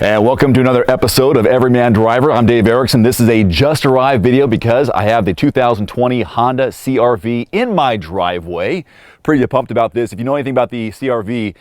And welcome to another episode of Everyman Driver. I'm Dave Erickson. This is a just arrived video because I have the 2020 Honda CR-V in my driveway. Pretty pumped about this. If you know anything about the CR-V,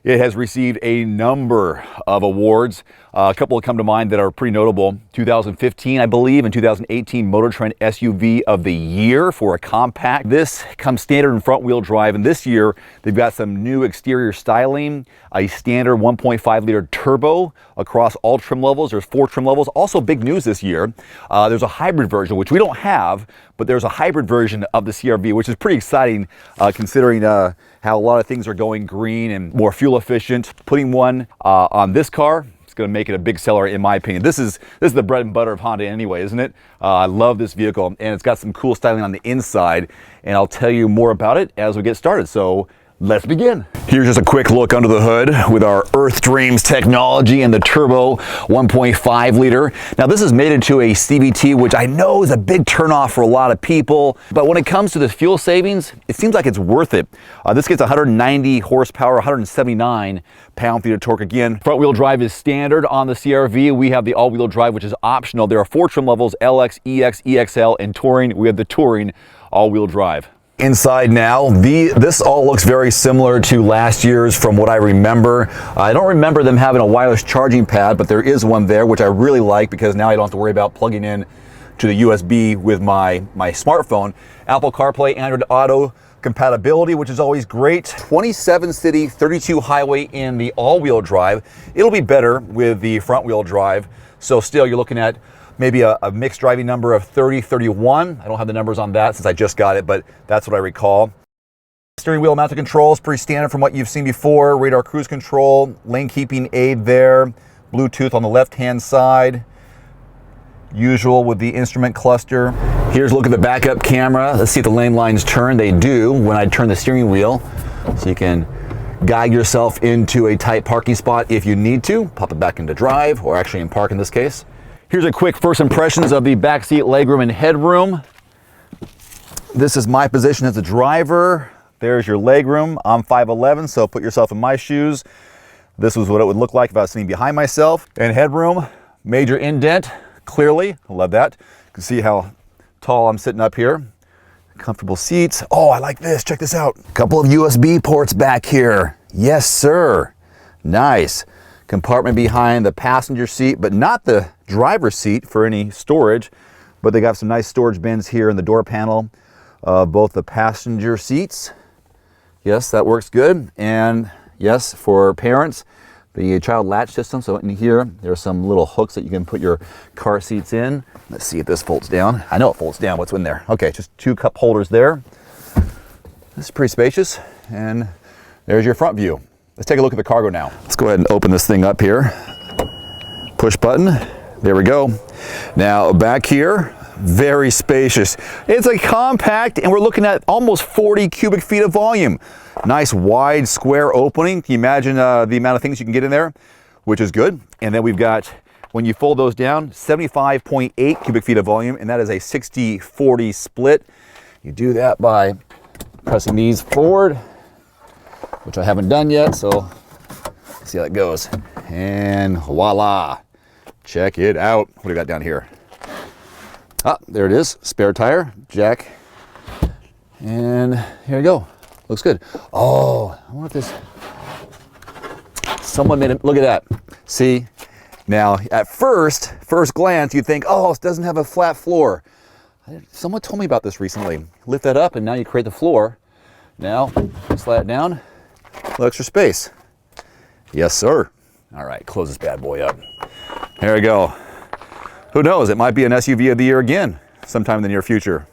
it has received a number of awards. A couple that come to mind that are pretty notable. 2015, I believe, and 2018 Motor Trend SUV of the Year for a compact. This comes standard in front wheel drive, and this year they've got some new exterior styling, a standard 1.5 liter turbo across all trim levels. There's 4 trim levels. Also big news this year, there's a hybrid version, which we don't have, but there's a hybrid version of the CR-V, which is pretty exciting considering how a lot of things are going green and more fuel efficient. Putting one on this car, it's going to make it a big seller in my opinion. This is the bread and butter of Honda anyway, isn't it? I love this vehicle, and it's got some cool styling on the inside, and I'll tell you more about it as we get started. So let's begin. Here's just a quick look under the hood with our Earth Dreams technology and the turbo 1.5 liter. Now this is mated to a CVT, which I know is a big turnoff for a lot of people, but when it comes to the fuel savings, it seems like it's worth it. This gets 190 horsepower, 179 pound-feet of torque. Again, front wheel drive is standard on the CR-V. We have the all-wheel drive, which is optional. There are 4 trim levels: LX, EX, EXL, and Touring. We have the Touring all-wheel drive. Inside now, this all looks very similar to last year's from what I remember. I don't remember them having a wireless charging pad, but there is one there, which I really like because now I don't have to worry about plugging in to the USB with my smartphone. Apple CarPlay, Android Auto compatibility, which is always great. 27 city, 32 highway in the all-wheel drive. It'll be better with the front-wheel drive. So still, you're looking at maybe a mixed driving number of 30, 31. I don't have the numbers on that since I just got it, but that's what I recall. Steering wheel mounted controls, pretty standard from what you've seen before. Radar cruise control, lane keeping aid there, Bluetooth on the left-hand side. Usual with the instrument cluster. Here's a look at the backup camera. Let's see if the lane lines turn. They do when I turn the steering wheel. So you can guide yourself into a tight parking spot if you need to. Pop it back into drive, or actually in park in this case. Here's a quick first impressions of the backseat legroom and headroom. This is my position as a driver. There's your legroom. I'm 5'11", so put yourself in my shoes. This was what it would look like if I was sitting behind myself. And headroom, major indent, clearly. I love that. You can see how tall I'm sitting up here. Comfortable seats. Oh, I like this. Check this out. A couple of USB ports back here. Yes, sir. Nice. Compartment behind the passenger seat, but not the driver's seat for any storage, but they got some nice storage bins here in the door panel of both the passenger seats. Yes, that works good. And yes, for parents, the child latch system. So in here, there are some little hooks that you can put your car seats in. Let's see if this folds down. I know it folds down. What's in there? Okay, just 2 cup holders there. This is pretty spacious. And there's your front view. Let's take a look at the cargo now. Let's go ahead and open this thing up here. Push button. There we go. Now back here, very spacious. It's a compact, and we're looking at almost 40 cubic feet of volume. Nice wide square opening. Can you imagine the amount of things you can get in there, which is good. And then we've got, when you fold those down, 75.8 cubic feet of volume, and that is a 60-40 split. You do that by pressing these forward, which I haven't done yet, so let's see how that goes. And voila, check it out. What do we got down here? Ah, there it is, spare tire, jack. And here we go, looks good. Oh, I wonder if this, someone made it, look at that. See, now at first glance, you think, oh, it doesn't have a flat floor. Someone told me about this recently. Lift that up and now you create the floor. Now, slide it down. A little extra space. Yes, sir. All right, close this bad boy up. There we go. Who knows? It might be an SUV of the year again sometime in the near future.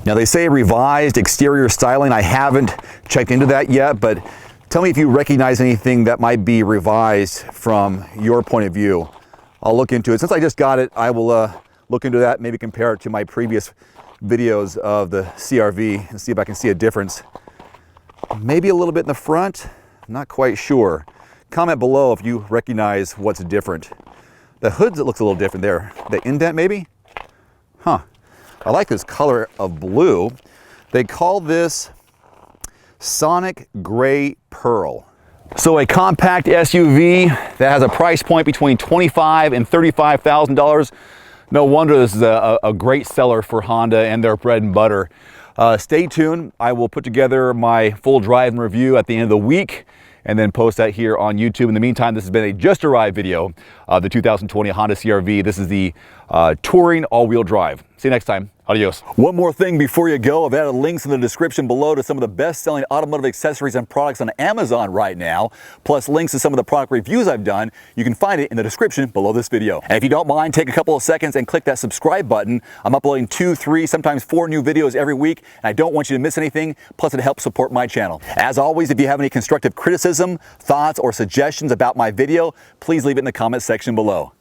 Now they say revised exterior styling. I haven't checked into that yet, but tell me if you recognize anything that might be revised from your point of view. I'll look into it. Since I just got it, I will look into that, maybe compare it to my previous videos of the CR-V and see if I can see a difference. Maybe a little bit in the front, not quite sure. Comment below if you recognize what's different. The hoods, it looks a little different there. The indent maybe? Huh. I like this color of blue. They call this Sonic Gray Pearl. So a compact SUV that has a price point between $25,000 and $35,000. No wonder this is a great seller for Honda and their bread and butter. Stay tuned. I will put together my full drive and review at the end of the week and then post that here on YouTube. In the meantime, this has been a just arrived video of the 2020 Honda CR-V. This is the Touring all-wheel drive. See you next time. Adios. One more thing before you go. I've added links in the description below to some of the best-selling automotive accessories and products on Amazon right now, plus links to some of the product reviews I've done. You can find it in the description below this video. And if you don't mind, take a couple of seconds and click that subscribe button. I'm uploading 2, 3, sometimes 4 new videos every week, and I don't want you to miss anything, plus it helps support my channel. As always, if you have any constructive criticism, thoughts, or suggestions about my video, please leave it in the comment section below.